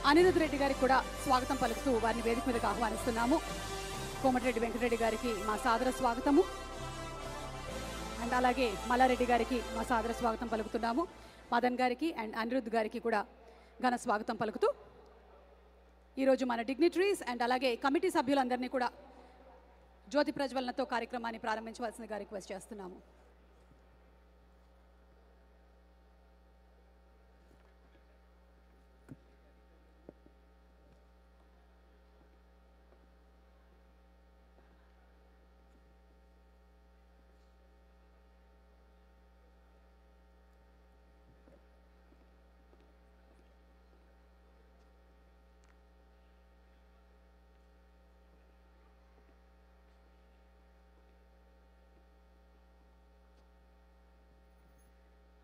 అనిరుద్ రెడ్డి గారికి కూడా స్వాగతం పలుకుతూ వారిని వేదిక మీదకి ఆహ్వానిస్తున్నాము. కోమటిరెడ్డి వెంకటరెడ్డి గారికి మా సాదర స్వాగతము. అండ్ అలాగే మల్లారెడ్డి గారికి మా సాదర స్వాగతం పలుకుతున్నాము. మదన్ గారికి అండ్ అనిరుద్ గారికి కూడా ఘన స్వాగతం పలుకుతూ ఈరోజు మన డిగ్నిటరీస్ అండ్ అలాగే కమిటీ సభ్యులందరినీ కూడా జ్యోతి ప్రజ్వలనతో కార్యక్రమాన్ని ప్రారంభించవలసిందిగా రిక్వెస్ట్ చేస్తున్నాము.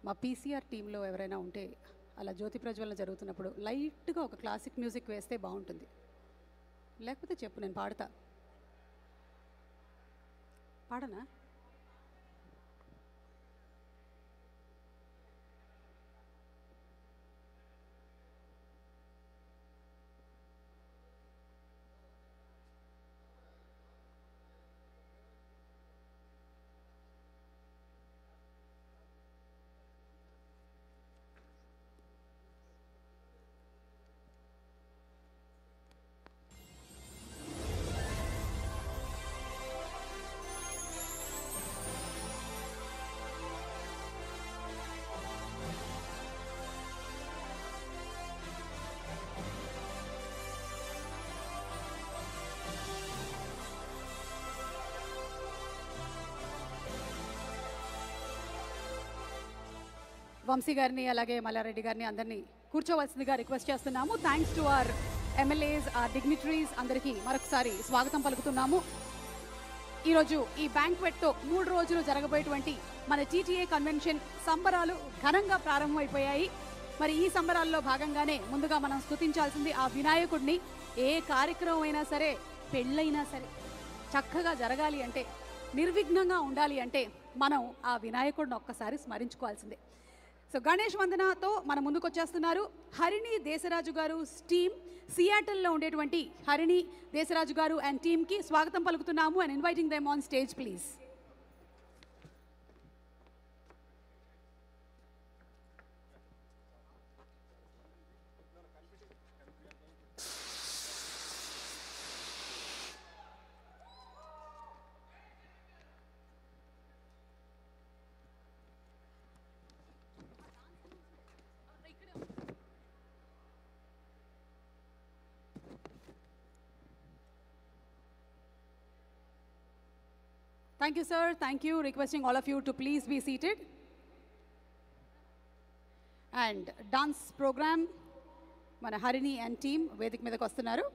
మా పీసీఆర్ టీంలో ఎవరైనా ఉంటే అలా జ్యోతి ప్రజ్వలన జరుగుతున్నప్పుడు లైట్గా ఒక క్లాసిక్ మ్యూజిక్ వేస్తే బాగుంటుంది. లేకపోతే చెప్పు, నేను పాడనా? వంశీ గారిని అలాగే మల్లారెడ్డి గారిని అందరినీ కూర్చోవలసిందిగా రిక్వెస్ట్ చేస్తున్నాము. Thanks to our MLAs, dignitaries అందరికీ మరొకసారి స్వాగతం పలుకుతున్నాము. ఈరోజు ఈ బ్యాంక్వెట్తో 3 రోజులు జరగబోయేటువంటి మన టీటీఏ కన్వెన్షన్ సంబరాలు ఘనంగా ప్రారంభమైపోయాయి. మరి ఈ సంబరాల్లో భాగంగానే ముందుగా మనం స్తుతించాల్సింది ఆ వినాయకుడిని. ఏ కార్యక్రమం అయినా సరే, పెళ్ళైనా సరే చక్కగా జరగాలి అంటే, నిర్విఘ్నంగా ఉండాలి అంటే మనం ఆ వినాయకుడిని ఒక్కసారి స్మరించుకోవాల్సిందే. సో గణేష్ వందనతో మన ముందుకు వచ్చేస్తున్నారు హరిణి దేశరాజు గారు టీమ్. సియాటిల్లో ఉండేటువంటి హరిణి దేశరాజు గారు అండ్ టీమ్కి స్వాగతం పలుకుతున్నాము and inviting them on stage please. Thank you, sir. Thank you. Requesting all of you to please be seated. And dance program, మన హరిణి and team వేదిక మీదకి వస్తున్నారు.